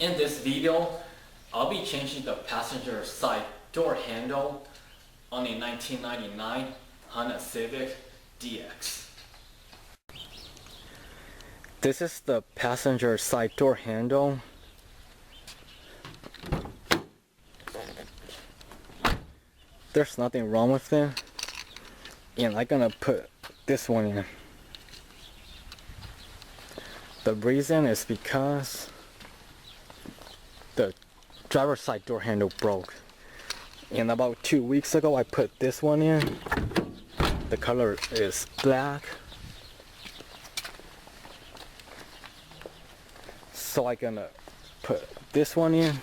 In this video, I'll be changing the passenger side door handle on a 1999 Honda Civic DX. This is the passenger side door handle. There's nothing wrong with it, and I'm gonna put this one in. The reason is because the driver's side door handle broke, and about 2 weeks ago I put this one in. The color is black, so I'm gonna put this one in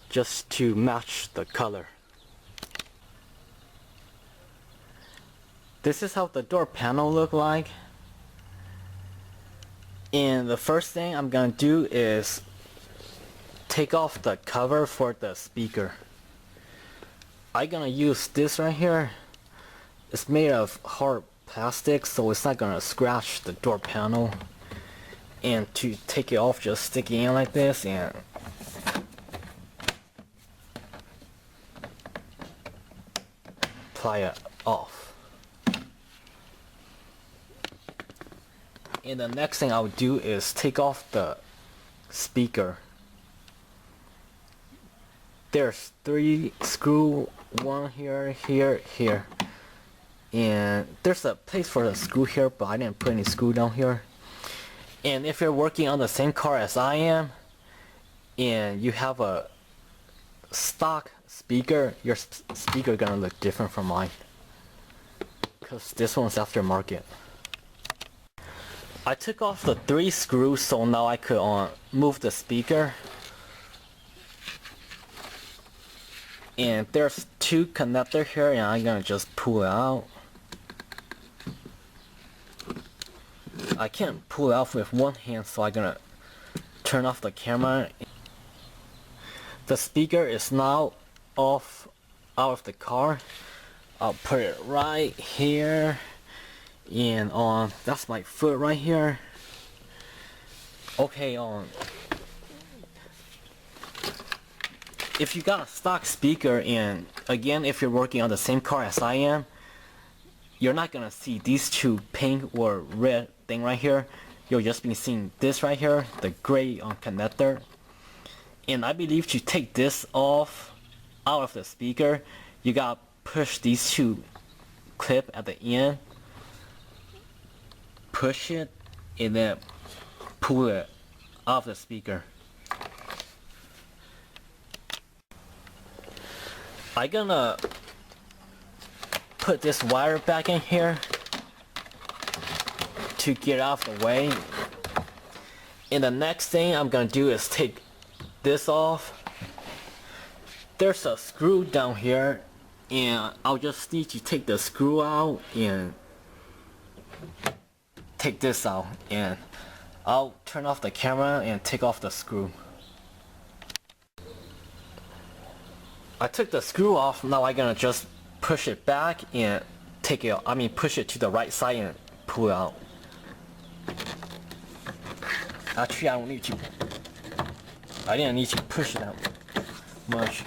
just to match the color. This is how the door panel look like, and the first thing I'm gonna do is take off the cover for the speaker. I'm gonna use this right here. It's made of hard plastic, so it's not gonna scratch the door panel. And to take it off, just stick it in like this and pry it off. And the next thing I'll do is take off the speaker. There's 3 screws, one here, here. And there's a place for the screw here, but I didn't put any screw down here. And if you're working on the same car as I am, and you have a stock speaker, your speaker gonna look different from mine, because this one's aftermarket. I took off the 3 screws, so now I could move the speaker. And there's 2 connectors here, and I'm gonna just pull it out. I can't pull it out with one hand, so I'm gonna turn off the camera. The speaker is now off out of the car. I'll put it right here, and that's my foot right here. Okay, if you got a stock speaker, and again, if you're working on the same car as I am, you're not gonna see these 2 pink or red thing right here. You'll just be seeing this right here, the gray connector. And I believe to take this off out of the speaker, you gotta push these 2 clips at the end, push it, and then pull it out of the speaker. I'm gonna put this wire back in here to get out of the way. And the next thing I'm gonna do is take this off. There's a screw down here, and I'll just need to take the screw out and take this out, and I'll turn off the camera and take off the screw. I took the screw off. Now I'm gonna just push it back and push it to the right side and pull it out. Actually, I didn't need to push it out much.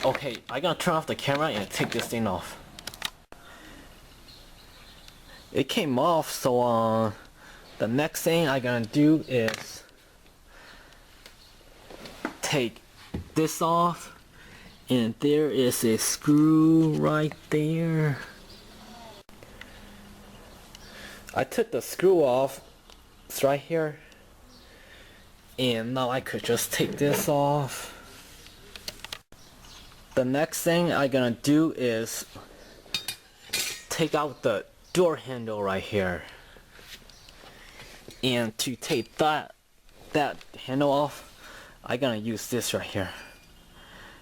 Okay, I'm gonna turn off the camera and take this thing off. It came off, so the next thing I'm gonna do is take this off, and there is a screw right there. I took the screw off. It's right here, and now I could just take this off. The next thing I'm gonna do is take out the door handle right here. And to take that handle off, I'm gonna use this right here.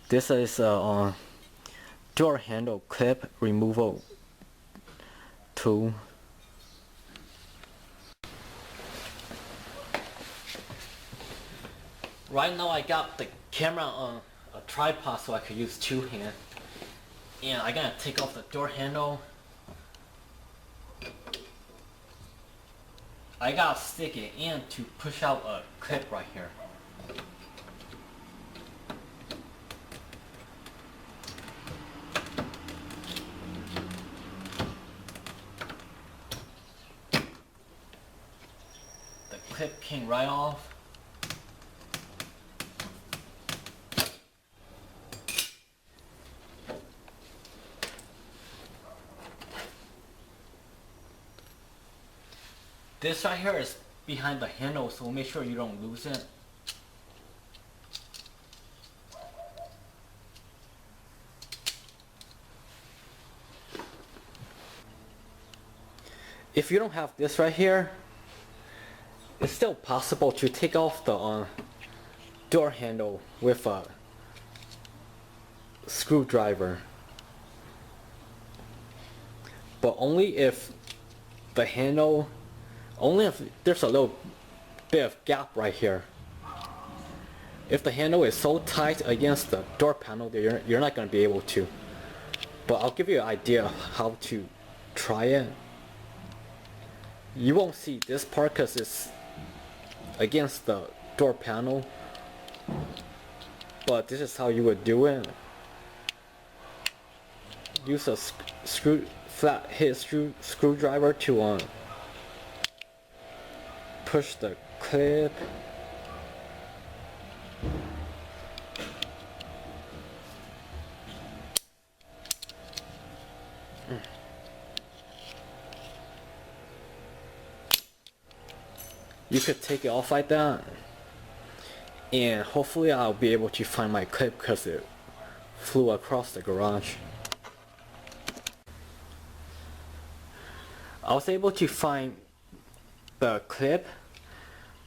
This is a door handle clip removal tool. Right now I got the camera on a tripod so I could use 2 hands. And I'm gonna take off the door handle I gotta stick it in to push out a clip right here. The clip came right off. This right here is behind the handle, so make sure you don't lose it. If you don't have this right here, it's still possible to take off the door handle with a screwdriver. But only if the handle, only if there's a little bit of gap right here. If the handle is so tight against the door panel that you're not going to be able to. But I'll give you an idea of how to try it. You won't see this part because it's against the door panel. But this is how you would do it. Use a flat head screwdriver to push the clip. You could take it off like that, and hopefully I'll be able to find my clip because it flew across the garage. I was able to find the clip,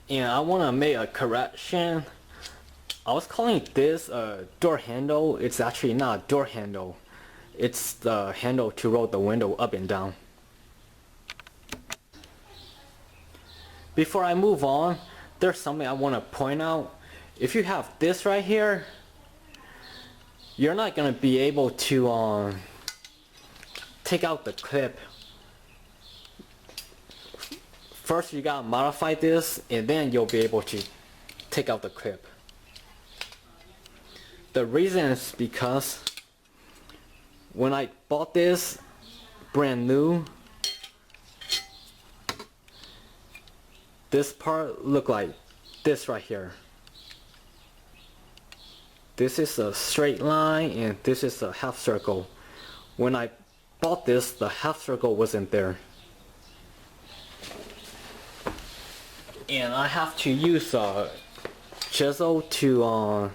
and I want to make a correction. I was calling this a door handle. It's actually not a door handle. It's the handle to roll the window up and down. Before I move on, there's something I want to point out. If you have this right here, you're not going to be able to take out the clip. First you gotta modify this, and then you'll be able to take out the clip. The reason is because when I bought this brand new, this part looked like this right here. This is a straight line and this is a half circle. When I bought this, the half circle wasn't there. And I have to use a chisel to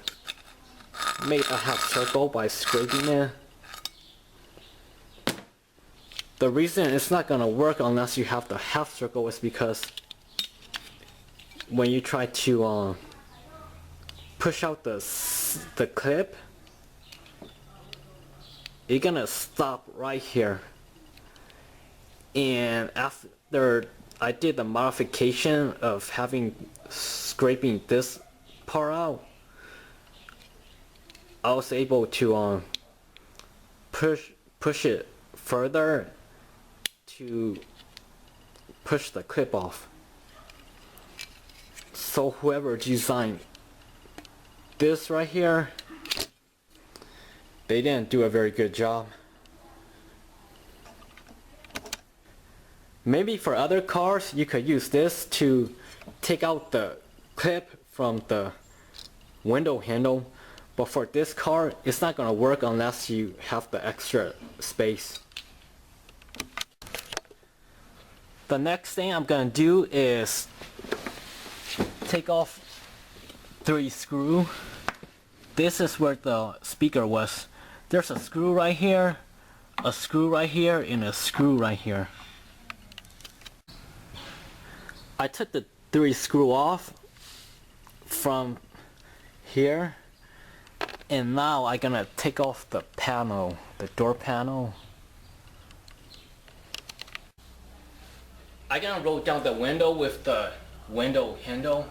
make a half circle by scraping it. The reason it's not gonna work unless you have the half circle is because when you try to push out the clip, you're gonna stop right here. And after I did the modification of scraping this part out, I was able to push it further to push the clip off. So whoever designed this right here, they didn't do a very good job. Maybe for other cars you could use this to take out the clip from the window handle, but for this car it's not gonna work unless you have the extra space. The next thing I'm gonna do is take off 3 screws. This is where the speaker was. There's a screw right here, a screw right here, and a screw right here. I took the 3 screws off from here, and now I'm gonna take off the panel, the door panel. I'm gonna roll down the window with the window handle.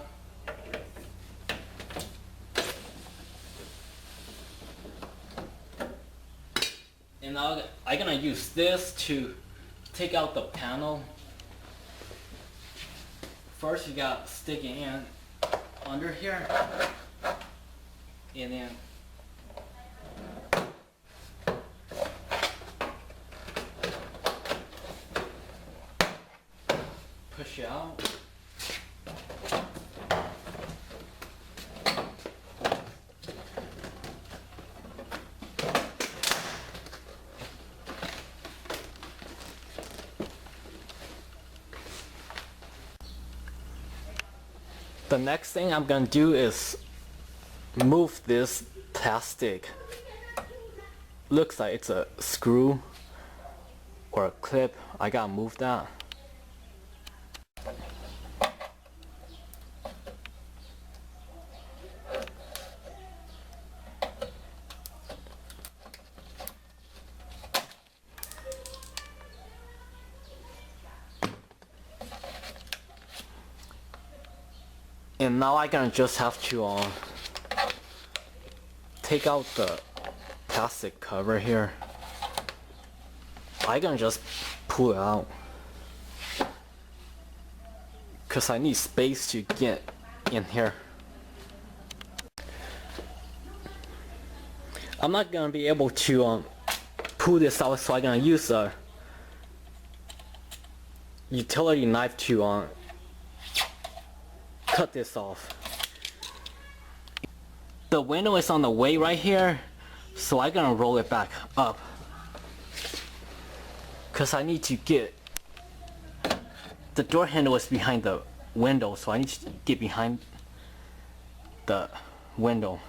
And now I'm gonna use this to take out the panel. first you gotta stick it in under here, and then push it out. The next thing I'm gonna do is move this plastic. Looks like it's a screw or a clip. I gotta move that. And now I gonna just have to take out the plastic cover here. I gonna just pull it out, cause I need space to get in here. I'm not gonna be able to pull this out, so I'm gonna use a utility knife to cut this off. The window is on the way right here, so I'm gonna roll it back up, cause I need to get the door handle is behind the window, so I need to get behind the window.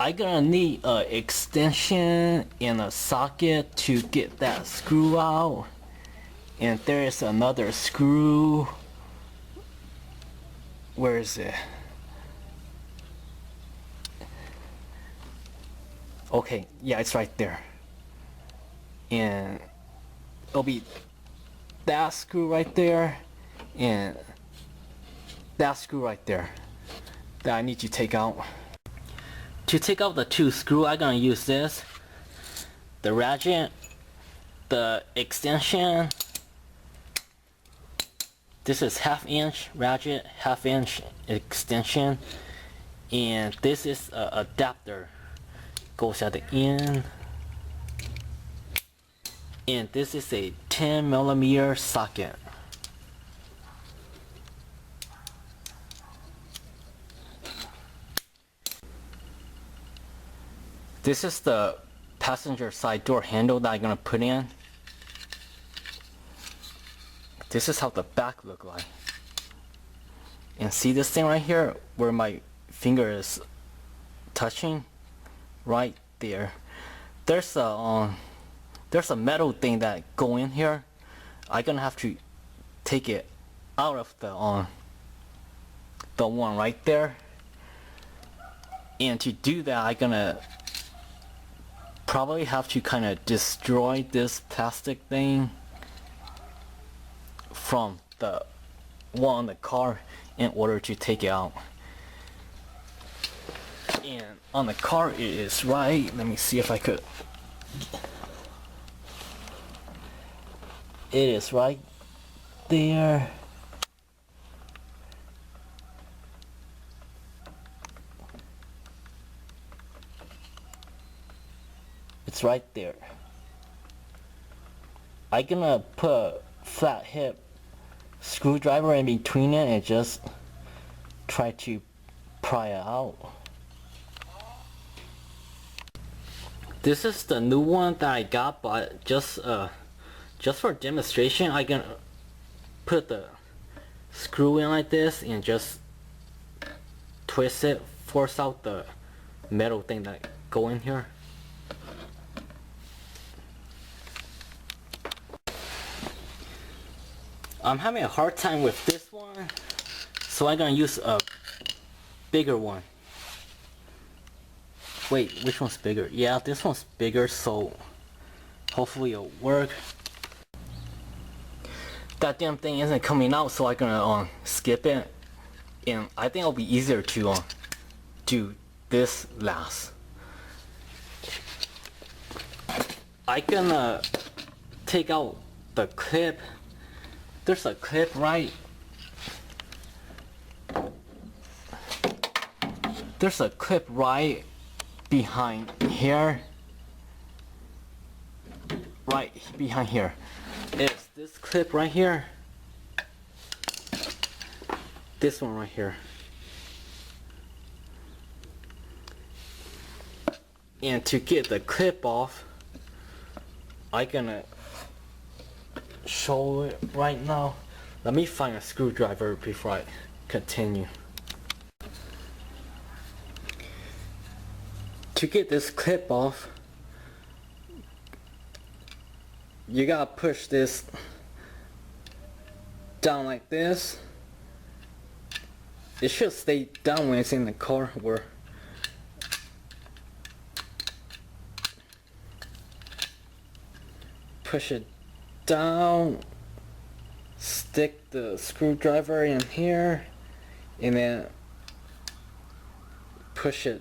I'm gonna need an extension and a socket to get that screw out. And there is another screw. Where is it? Okay, yeah, it's right there. And it'll be that screw right there and that screw right there that I need to take out. To take out the two screws, I'm gonna use this, the ratchet, the extension. This is 1/2 inch ratchet, 1/2 inch extension, and this is an adapter. Goes at the end, and this is a 10mm socket. This is the passenger side door handle that I'm gonna put in. This is how the back look like. And see this thing right here where my finger is touching? Right there. There's a metal thing that go in here. I'm gonna have to take it out of the one right there. And to do that, I'm gonna probably have to kind of destroy this plastic thing from the one on the car in order to take it out. And on the car it is right, let me see if I could. It is right there. It's right there. I'm gonna put a flat hip screwdriver in between it and just try to pry it out. This is the new one that I got, but just for demonstration, I'm gonna put the screw in like this and just twist it, force out the metal thing that go in here. I'm having a hard time with this one, so I'm gonna use a bigger one. Wait, which one's bigger? Yeah, this one's bigger, so hopefully it'll work. That damn thing isn't coming out, so I'm gonna skip it, and I think it'll be easier to do this last. I'm gonna take out the clip. There's a clip right. There's a clip right behind here. Right behind here. It's this clip right here. This one right here. And to get the clip off, I'm gonna show it right now. Let me find a screwdriver before I continue. To get this clip off, you gotta push this down like this. It should stay down when it's in the car. Where push it down, stick the screwdriver in here, and then push it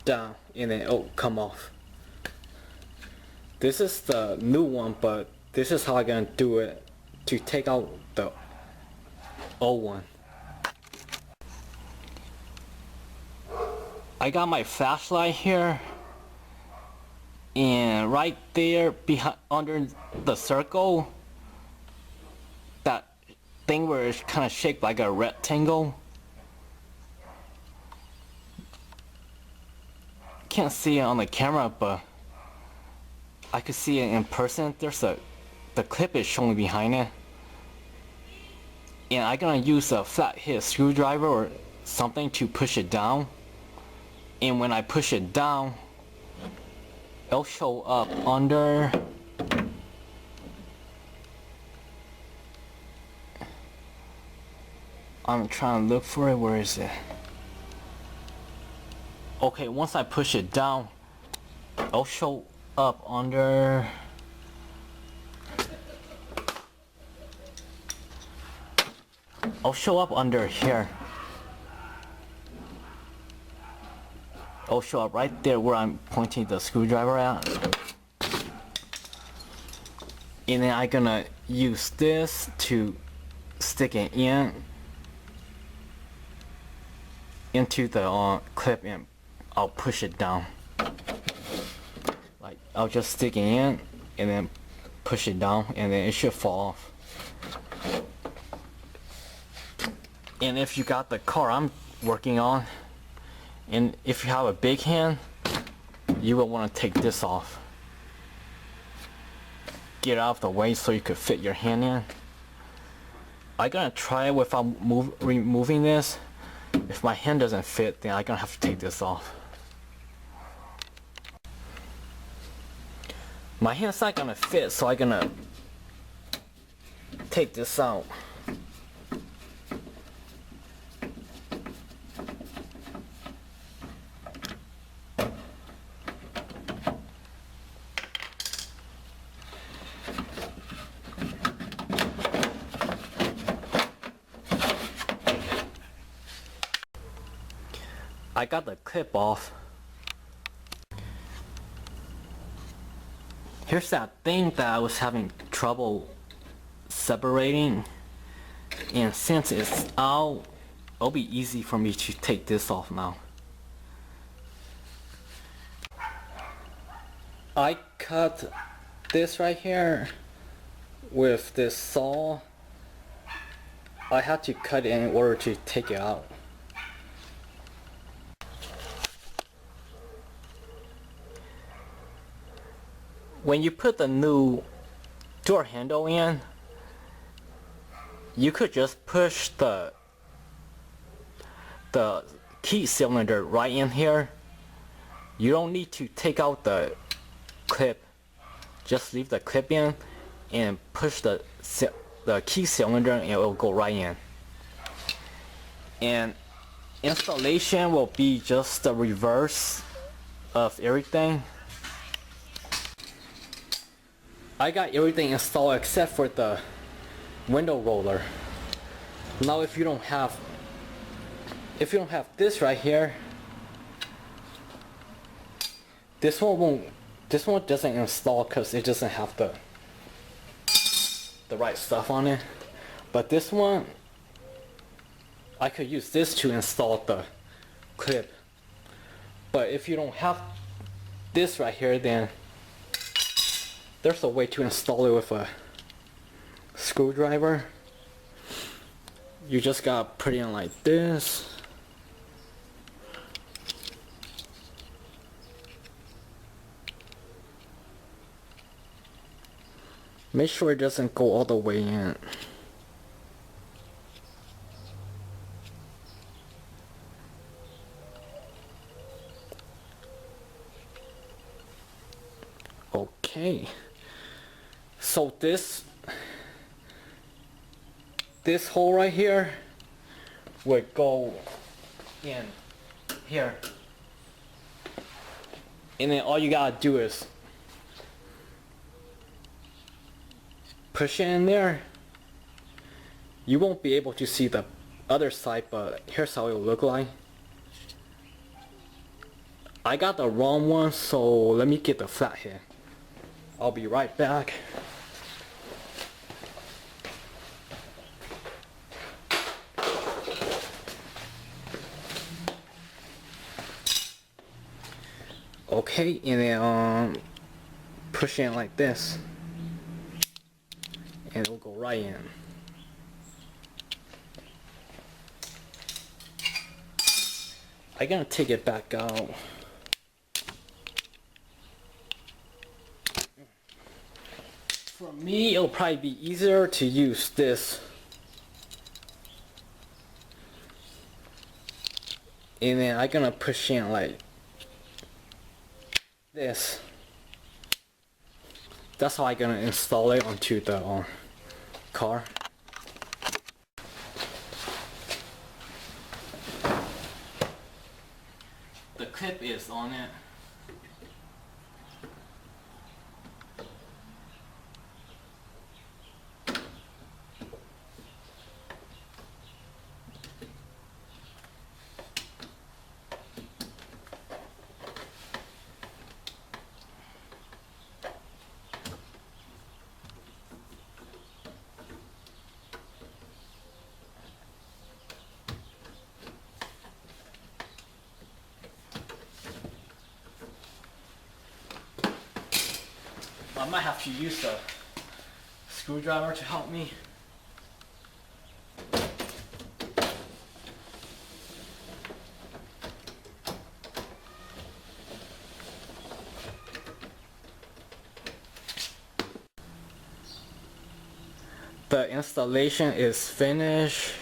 down, and then it'll come off. This is the new one, but this is how I'm gonna do it to take out the old one. I got my flashlight here, and right there behind under the circle, that thing where it's kind of shaped like a rectangle. Can't see it on the camera, but I could see it in person. The clip is showing behind it, and I'm gonna use a flathead screwdriver or something to push it down. And when I push it down, it'll show up under. I'm trying to look for it. Where is it? Okay, once I push it down, it'll show up under. I'll show up under here. It'll show up right there where I'm pointing the screwdriver at. And then I'm gonna use this to stick it into the clip, and I'll push it down. Like, I'll just stick it in and then push it down, and then it should fall off. And if you got the car I'm working on, and if you have a big hand, you will want to take this off. Get it out of the way so you could fit your hand in. I'm gonna try it without removing this. If my hand doesn't fit, then I'm gonna have to take this off. My hand's not gonna fit, so I'm gonna take this out. I got the clip off. Here's that thing that I was having trouble separating, and since it's out, it'll be easy for me to take this off now. I cut this right here with this saw. I had to cut it in order to take it out. When you put the new door handle in, you could just push the key cylinder right in here. You don't need to take out the clip. Just leave the clip in and push the key cylinder, and it will go right in. And installation will be just the reverse of everything. I got everything installed except for the window roller. Now if you don't have this right here, This one won't. This one doesn't install because it doesn't have the right stuff on it. But this one, I could use this to install the clip. But if you don't have this right here, then there's a way to install it with a screwdriver. You just gotta put it in like this. Make sure it doesn't go all the way in. Okay. So this hole right here would go in here. And then all you gotta do is push it in there. You won't be able to see the other side, but here's how it will look like. I got the wrong one, so let me get the flathead. I'll be right back. Okay, and then push in like this, and it'll go right in. I'm gonna take it back out. For me, it'll probably be easier to use this. And then I'm gonna push in like this. That's how I'm gonna install it onto the car. The clip is on it. I might have to use a screwdriver to help me. The installation is finished.